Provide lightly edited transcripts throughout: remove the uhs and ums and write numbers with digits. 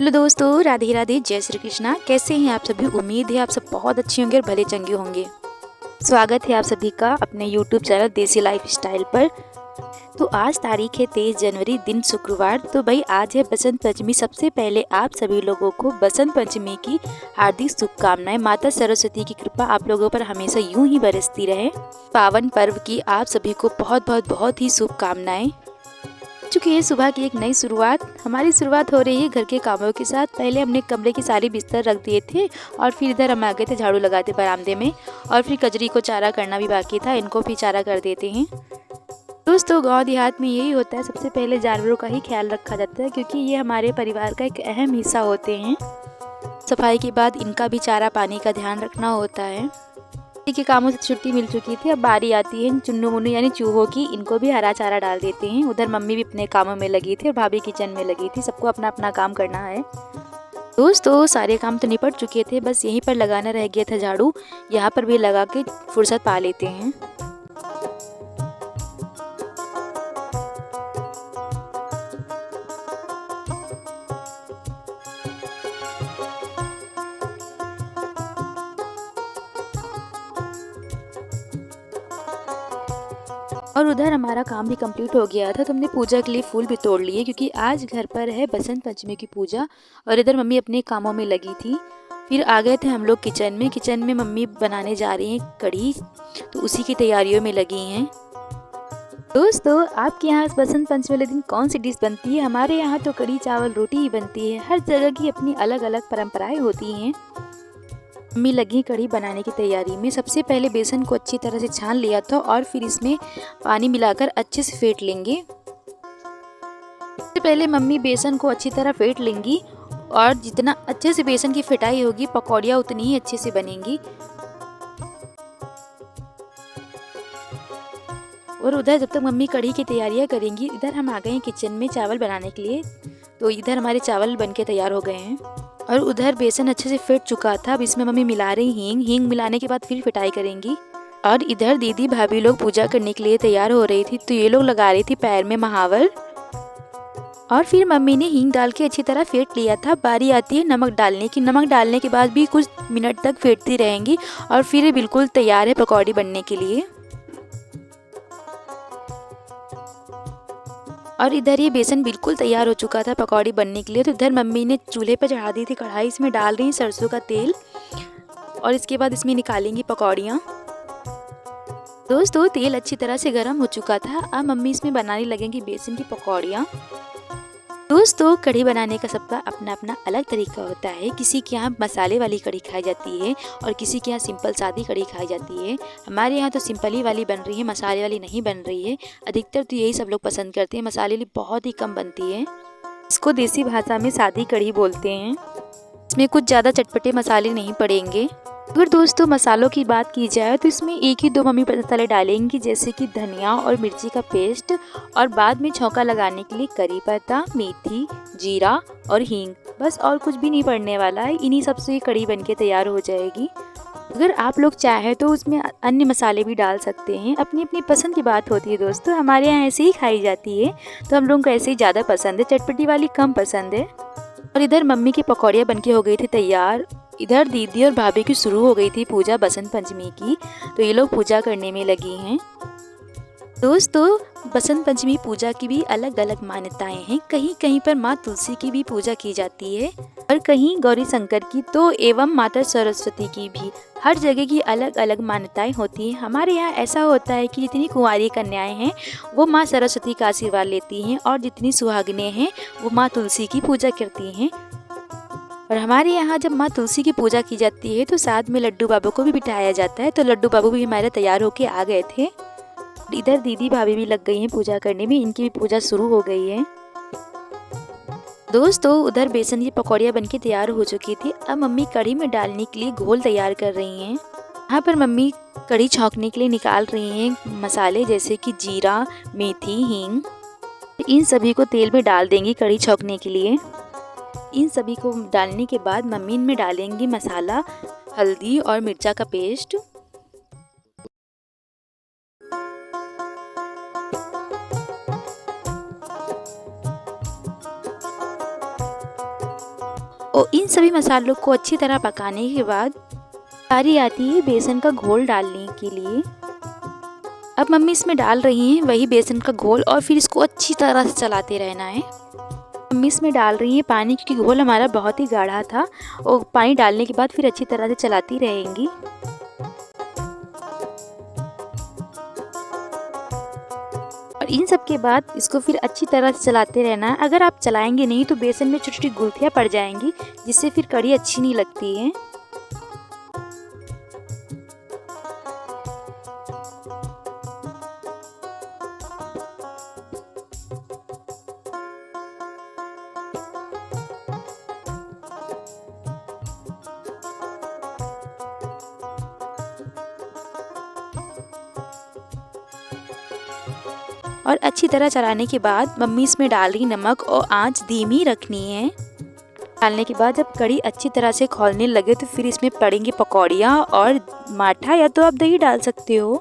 Hello दोस्तों, राधे राधे, जय श्री कृष्णा। कैसे हैं आप सभी? उम्मीद है आप सब बहुत अच्छे होंगे और भले चंगे होंगे। स्वागत है आप सभी का अपने यूट्यूब चैनल देसी लाइफ स्टाइल पर। तो आज तारीख है 23 जनवरी, दिन शुक्रवार। तो भाई आज है बसंत पंचमी। सबसे पहले आप सभी लोगों को बसंत पंचमी की हार्दिक शुभकामनाएं। माता सरस्वती की कृपा आप लोगों पर हमेशा यूं ही बरसती रहे। पावन पर्व की आप सभी को बहुत ही शुभकामनाएं। चुकी है सुबह की एक नई शुरुआत। हमारी शुरुआत हो रही है घर के कामों के साथ। पहले हमने कमरे की सारी बिस्तर रख दिए थे और फिर इधर हम आ गए थे झाड़ू लगाते बरामदे में। और फिर कजरी को चारा करना भी बाकी था, इनको भी चारा कर देते हैं। दोस्तों, गांव देहात में यही होता है, सबसे पहले जानवरों का ही ख्याल रखा जाता है क्योंकि ये हमारे परिवार का एक अहम हिस्सा होते हैं। सफाई के बाद इनका भी चारा पानी का ध्यान रखना होता है। के कामों से छुट्टी मिल चुकी थी, अब बारी आती है चुन्नू मुन्नू यानी चूहों की। इनको भी हरा चारा डाल देते हैं। उधर मम्मी भी अपने कामों में लगी थी और भाभी किचन में लगी थी। सबको अपना अपना काम करना है। दोस्तों, सारे काम तो निपट चुके थे, बस यहीं पर लगाना रह गया था झाड़ू। यहाँ पर भी लगा के फुर्सत पा लेते हैं। और उधर हमारा काम भी कंप्लीट हो गया था, तो हमने पूजा के लिए फूल भी तोड़ लिए क्योंकि आज घर पर है बसंत पंचमी की पूजा। और इधर मम्मी अपने कामों में लगी थी। फिर आ गए थे हम लोग किचन में। किचन में मम्मी बनाने जा रही हैं कढ़ी, तो उसी की तैयारियों में लगी हैं। दोस्तों, आपके यहाँ बसंत पंचमी वाले दिन कौन सी डिश बनती है? हमारे यहाँ तो कढ़ी चावल रोटी ही बनती है। हर जगह की अपनी अलग अलग परंपराएं होती हैं। मम्मी लगी कढ़ी बनाने की तैयारी में। सबसे पहले बेसन को अच्छी तरह से छान लिया था और फिर इसमें पानी मिलाकर अच्छे से फेंट लेंगे। सबसे पहले मम्मी बेसन को अच्छी तरह फेंट लेंगी और जितना अच्छे से बेसन की फेटाई होगी पकौड़ियाँ उतनी ही अच्छे से बनेंगी। और उधर जब तक मम्मी कढ़ी की तैयारियां करेंगी, इधर हम आ गए हैं किचन में चावल बनाने के लिए। तो इधर हमारे चावल बनके तैयार हो गए हैं और उधर बेसन अच्छे से फेंट चुका था। अब इसमें मम्मी मिला रही हींग मिलाने के बाद फिर फिटाई करेंगी। और इधर दीदी भाभी लोग पूजा करने के लिए तैयार हो रही थी, तो ये लोग लगा रही थी पैर में महावर। और फिर मम्मी ने हींग डाल के अच्छी तरह फेंट लिया था। बारी आती है नमक डालने की। नमक डालने के बाद भी कुछ मिनट तक फेंटती रहेंगी और फिर बिल्कुल तैयार है पकौड़ी बनने के लिए। और इधर ये बेसन बिल्कुल तैयार हो चुका था पकौड़ी बनने के लिए। तो इधर मम्मी ने चूल्हे पर चढ़ा दी थी कढ़ाई। इसमें डाल रही सरसों का तेल और इसके बाद इसमें निकालेंगी पकौड़ियाँ। दोस्तों, तेल अच्छी तरह से गर्म हो चुका था। अब मम्मी इसमें बनाने लगेंगी बेसन की पकौड़ियाँ। दोस्तों, कढ़ी बनाने का सबका अपना अपना अलग तरीका होता है। किसी के यहाँ मसाले वाली कढ़ी खाई जाती है और किसी के यहाँ सिंपल सादी कढ़ी खाई जाती है। हमारे यहाँ तो सिंपल ही वाली बन रही है, मसाले वाली नहीं बन रही है। अधिकतर तो यही सब लोग पसंद करते हैं। मसाले वाली बहुत ही कम बनती है। इसको देसी भाषा में सादी कढ़ी बोलते हैं। इसमें कुछ ज़्यादा चटपटे मसाले नहीं पड़ेंगे। अगर दोस्तों मसालों की बात की जाए तो इसमें एक ही दो मम्मी मसाले डालेंगी, जैसे कि धनिया और मिर्ची का पेस्ट। और बाद में छौंका लगाने के लिए करी पत्ता, मेथी, जीरा और हींग। बस और कुछ भी नहीं पड़ने वाला है। इन्हीं सब से कढ़ी बनके तैयार हो जाएगी। अगर आप लोग चाहे तो उसमें अन्य मसाले भी डाल सकते हैं। अपनी अपनी पसंद की बात होती है दोस्तों। हमारे यहाँ ऐसे ही खाई जाती है, तो हम लोगों को ऐसे ही ज़्यादा पसंद है, चटपटी वाली कम पसंद है। और इधर मम्मी की पकौड़ियाँ बनके हो गई थी तैयार। इधर दीदी और भाभी की शुरू हो गई थी पूजा बसंत पंचमी की, तो ये लोग पूजा करने में लगी हैं। दोस्तों, बसंत पंचमी पूजा की भी अलग अलग मान्यताएं हैं। कहीं कहीं पर माँ तुलसी की भी पूजा की जाती है और कहीं गौरी शंकर की तो एवं माता सरस्वती की भी। हर जगह की अलग अलग मान्यताएं होती हैं। हमारे यहाँ ऐसा होता है कि जितनी कुंवारी कन्याएं हैं वो माँ सरस्वती का आशीर्वाद लेती हैं और जितनी सुहागिनें हैं वो माँ तुलसी की पूजा करती हैं। और हमारे यहाँ जब माँ तुलसी की पूजा की जाती है तो साथ में लड्डू बाबू को भी बिठाया जाता है। तो लड्डू बाबू भी हमारे तैयार होके आ गए थे। इधर दीदी भाभी भी लग गई हैं पूजा करने में। इनकी भी पूजा शुरू हो गई है। दोस्तों, उधर बेसन की पकौड़ियाँ बनके तैयार हो चुकी थी। अब मम्मी कढ़ी में डालने के लिए घोल तैयार कर रही हैं। यहाँ पर मम्मी कढ़ी छौंकने के लिए निकाल रही हैं मसाले, जैसे कि जीरा, मेथी, हींग। इन सभी को तेल में डाल देंगी कढ़ी छौंकने के लिए। इन सभी को डालने के बाद मम्मी इनमें डालेंगी मसाला, हल्दी और मिर्चा का पेस्ट। और इन सभी मसालों को अच्छी तरह पकाने के बाद बारी आती है बेसन का घोल डालने के लिए। अब मम्मी इसमें डाल रही हैं वही बेसन का घोल और फिर इसको अच्छी तरह से चलाते रहना है। मम्मी इसमें डाल रही हैं पानी, क्योंकि घोल हमारा बहुत ही गाढ़ा था, और पानी डालने के बाद फिर अच्छी तरह से चलाती रहेंगी। और इन सब के बाद इसको फिर अच्छी तरह से चलाते रहना है। अगर आप चलाएंगे नहीं तो बेसन में छोटी छोटी गुठलियाँ पड़ जाएंगी, जिससे फिर कढ़ी अच्छी नहीं लगती है। और अच्छी तरह चलाने के बाद मम्मी इसमें डाल रही नमक और आंच धीमी रखनी है। डालने के बाद जब कढ़ी अच्छी तरह से खौलने लगे तो फिर इसमें पड़ेंगी पकौड़ियाँ और माठा, या तो आप दही डाल सकते हो।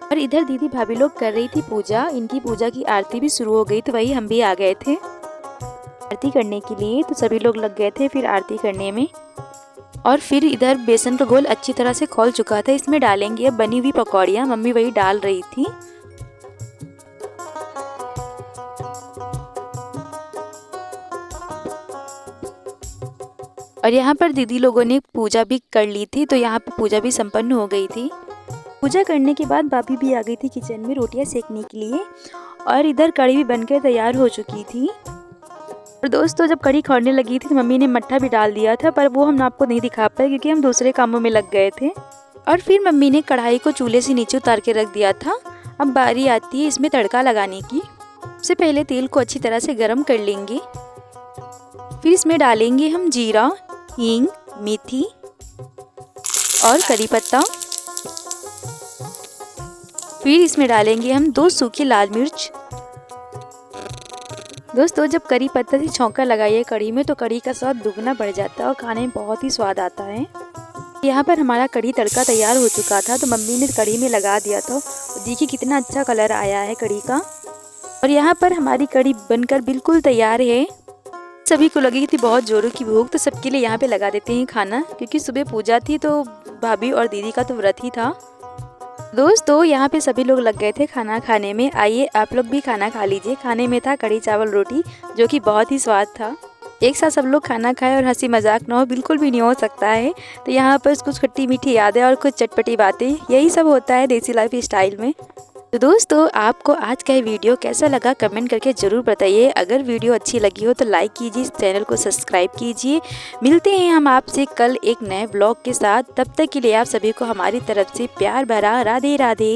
और इधर दीदी भाभी लोग कर रही थी पूजा, इनकी पूजा की आरती भी शुरू हो गई, तो वही हम भी आ गए थे आरती करने के लिए। तो सभी लोग लग गए थे फिर आरती करने में। और फिर इधर बेसन का घोल अच्छी तरह से खौल चुका था, इसमें डालेंगे अब बनी हुई पकौड़ियाँ। मम्मी वही डाल रही थी। और यहाँ पर दीदी लोगों ने पूजा भी कर ली थी, तो यहाँ पे पूजा भी संपन्न हो गई थी। पूजा करने के बाद भाभी भी आ गई थी किचन में रोटियां सेकने के लिए, और इधर कढ़ी भी बनकर तैयार हो चुकी थी। और दोस्तों जब कढ़ी खौलने लगी थी तो मम्मी ने मट्ठा भी डाल दिया था, पर वो हम आपको नहीं दिखा पाए क्योंकि हम दूसरे कामों में लग गए थे। और फिर मम्मी ने कढ़ाई को चूल्हे से नीचे उतार के रख दिया था। अब बारी आती है इसमें तड़का लगाने की। सबसे पहले तेल को अच्छी तरह से गर्म कर लेंगे। फिर इसमें डालेंगे हम जीरा, हींग, मेथी और करी पत्ता। फिर इसमें डालेंगे हम 2 सूखी लाल मिर्च। दोस्तों जब करी पत्ता से छौंका लगाइए कढ़ी में तो कढ़ी का स्वाद दुगना बढ़ जाता है और खाने में बहुत ही स्वाद आता है। यहाँ पर हमारा कढ़ी तड़का तैयार हो चुका था, तो मम्मी ने कढ़ी में लगा दिया था। देखिए कितना अच्छा कलर आया है कढ़ी का। और यहाँ पर हमारी कढ़ी बनकर बिल्कुल तैयार है। सभी को लगी थी बहुत जोरों की भूख, तो सबके लिए यहाँ पे लगा देते हैं खाना, क्योंकि सुबह पूजा थी तो भाभी और दीदी का तो व्रत ही था। दोस्तों यहाँ पे सभी लोग लग गए थे खाना खाने में। आइए आप लोग भी खाना खा लीजिए। खाने में था कढ़ी चावल रोटी, जो कि बहुत ही स्वाद था। एक साथ सब लोग खाना खाए और हंसी मजाक ना हो, बिल्कुल भी नहीं हो सकता है। तो यहाँ पर कुछ खट्टी मीठी यादें और कुछ चटपटी बातें, यही सब होता है देसी लाइफ स्टाइल में। तो दोस्तों आपको आज का ये वीडियो कैसा लगा कमेंट करके ज़रूर बताइए। अगर वीडियो अच्छी लगी हो तो लाइक कीजिए, इस चैनल को सब्सक्राइब कीजिए। मिलते हैं हम आपसे कल एक नए ब्लॉग के साथ। तब तक के लिए आप सभी को हमारी तरफ से प्यार भरा राधे राधे।